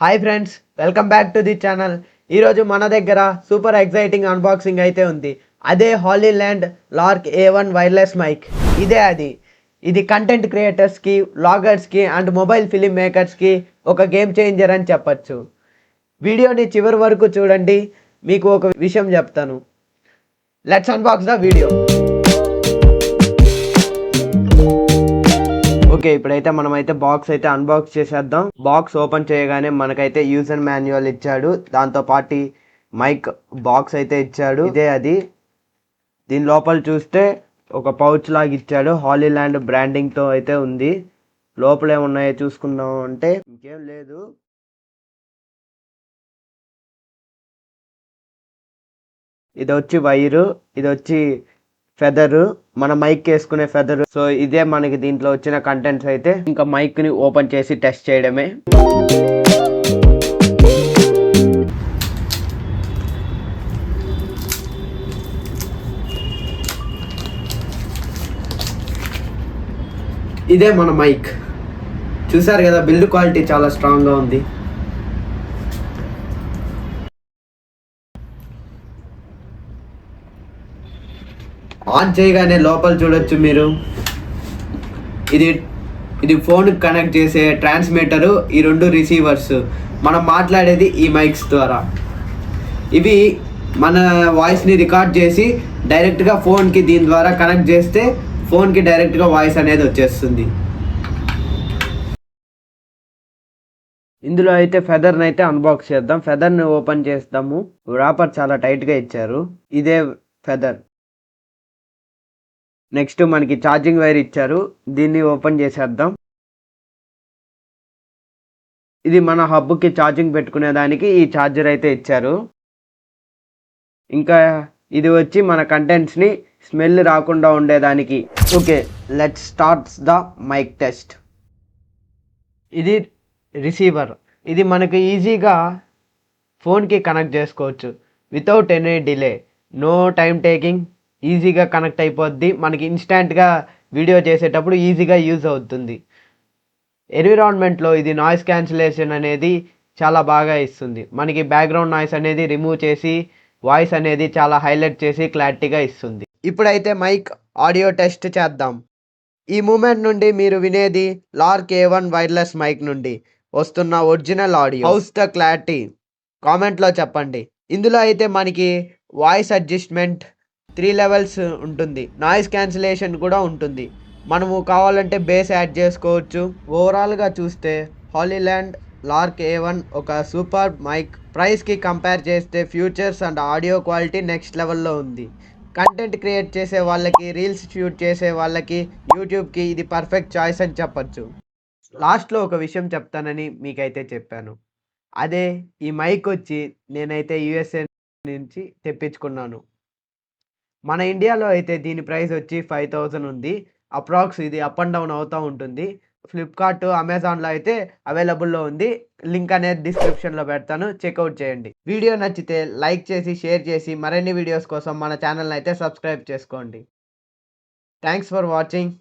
Hi friends, welcome back to the channel. ఈరోజు మన దగ్గర సూపర్ ఎక్సైటింగ్ అన్బాక్సింగ్ అయితే ఉంది. అదే Hollyland Lark A1 wireless mic. ఇది కంటెంట్ క్రియేటర్స్కి, వ్లాగర్స్కి అండ్ మొబైల్ ఫిలిం మేకర్స్కి ఒక గేమ్ చేంజర్ అని చెప్పచ్చు. వీడియోని చివరి వరకు చూడండి, మీకు ఒక విషయం చెప్తాను. Let's unbox the video. Okay, ఇప్పుడైతే మనమైతే బాక్స్ అయితే అన్బాక్స్ చేసేద్దాం. బాక్స్ ఓపెన్ చేయగానే మనకైతే యూజర్ మాన్యువల్ ఇచ్చాడు, దాంతో పాటు మైక్ బాక్స్ అయితే ఇచ్చాడు. దీని లోపల చూస్తే ఒక పౌచ్ లాగా ఇచ్చాడు. హాలీల్యాండ్ బ్రాండింగ్తో అయితే ఉంది. లోపల ఏమున్నాయో చూసుకుందాం అంటే ఇంకేం లేదు. ఇది వచ్చి వైరు, ఇది వచ్చి ఫెదరు, మన మైక్ వేసుకునే ఫెదర్. సో ఇదే మనకి దీంట్లో వచ్చిన కంటెంట్స్. అయితే ఇంకా మైక్ ని ఓపెన్ చేసి టెస్ట్ చేయడమే. ఇదే మన మైక్. చూసారు కదా, బిల్డ్ క్వాలిటీ చాలా స్ట్రాంగ్ గా ఉంది. ఆన్ చేయగానే లోపల చూడొచ్చు మీరు. ఇది ఫోన్ కనెక్ట్ చేసే ట్రాన్స్మిటరు, ఈ రెండు రిసీవర్స్. మనం మాట్లాడేది ఈ మైక్స్ ద్వారా. ఇవి మన వాయిస్ని రికార్డ్ చేసి డైరెక్ట్గా ఫోన్కి దీని ద్వారా కనెక్ట్ చేస్తే ఫోన్కి డైరెక్ట్గా వాయిస్ అనేది వచ్చేస్తుంది. ఇందులో అయితే ఫెదర్ని అయితే అన్బాక్స్ చేద్దాం. ఫెదర్ని ఓపెన్ చేస్తాము. రాపర్ చాలా టైట్గా ఇచ్చారు. ఇదే ఫెదర్. నెక్స్ట్ మనకి ఛార్జింగ్ వైర్ ఇచ్చారు, దీన్ని ఓపెన్ చేసేద్దాం. ఇది మన హబ్కి ఛార్జింగ్ పెట్టుకునే దానికి ఈ ఛార్జర్ అయితే ఇచ్చారు. ఇంకా ఇది వచ్చి మన కంటెంట్స్ని స్మెల్ రాకుండా ఉండేదానికి. Okay, let's start the mic test. ఇది రిసీవర్. ఇది మనకి ఈజీగా ఫోన్కి కనెక్ట్ చేసుకోవచ్చు without any delay, no time taking. ఈజీగా కనెక్ట్ అయిపోద్ది. మనకి ఇన్స్టాంట్గా వీడియో చేసేటప్పుడు ఈజీగా యూజ్ అవుతుంది. ఎన్విరాన్మెంట్లో ఇది నాయిస్ క్యాన్సిలేషన్ అనేది చాలా బాగా ఇస్తుంది. మనకి బ్యాక్గ్రౌండ్ నాయిస్ అనేది రిమూవ్ చేసి వాయిస్ అనేది చాలా హైలైట్ చేసి క్లారిటీగా ఇస్తుంది. ఇప్పుడైతే మైక్ ఆడియో టెస్ట్ చేద్దాం. ఈ మూమెంట్ నుండి మీరు వినేది లార్క్ A1 వైర్లెస్ మైక్ నుండి వస్తున్న original audio. House the clarity? కామెంట్లో చెప్పండి. ఇందులో అయితే మనకి వాయిస్ అడ్జస్ట్మెంట్ 3 లెవెల్స్ ఉంటుంది. నాయిస్ క్యాన్సిలేషన్ కూడా ఉంటుంది. మనము కావాలంటే బేస్ యాడ్ చేసుకోవచ్చు. ఓవరాల్గా చూస్తే హాలీల్యాండ్ లార్క్ A1 ఒక సూపర్ మైక్. ప్రైస్కి కంపేర్ చేస్తే futures and audio quality next లెవెల్లో ఉంది. కంటెంట్ క్రియేట్ చేసే వాళ్ళకి, రీల్స్ షూట్ చేసే వాళ్ళకి, యూట్యూబ్కి ఇది పర్ఫెక్ట్ చాయిస్ అని చెప్పచ్చు. లాస్ట్లో ఒక విషయం చెప్తానని మీకైతే చెప్పాను. అదే ఈ మైక్ వచ్చి నేనైతే USA నుంచి తెప్పించుకున్నాను. మన ఇండియాలో అయితే దీని ప్రైస్ వచ్చి 5000 ఉంది. అప్రాక్స్ ఇది అప్ అండ్ డౌన్ అవుతూ ఉంటుంది. ఫ్లిప్కార్ట్, అమెజాన్లో అయితే అవైలబుల్లో ఉంది. లింక్ అనేది డిస్క్రిప్షన్లో పెడతాను, చెక్అవుట్ చేయండి. వీడియో నచ్చితే లైక్ చేసి, షేర్ చేసి మరిన్ని వీడియోస్ కోసం మన ఛానల్ని అయితే సబ్స్క్రైబ్ చేసుకోండి. Thanks for watching.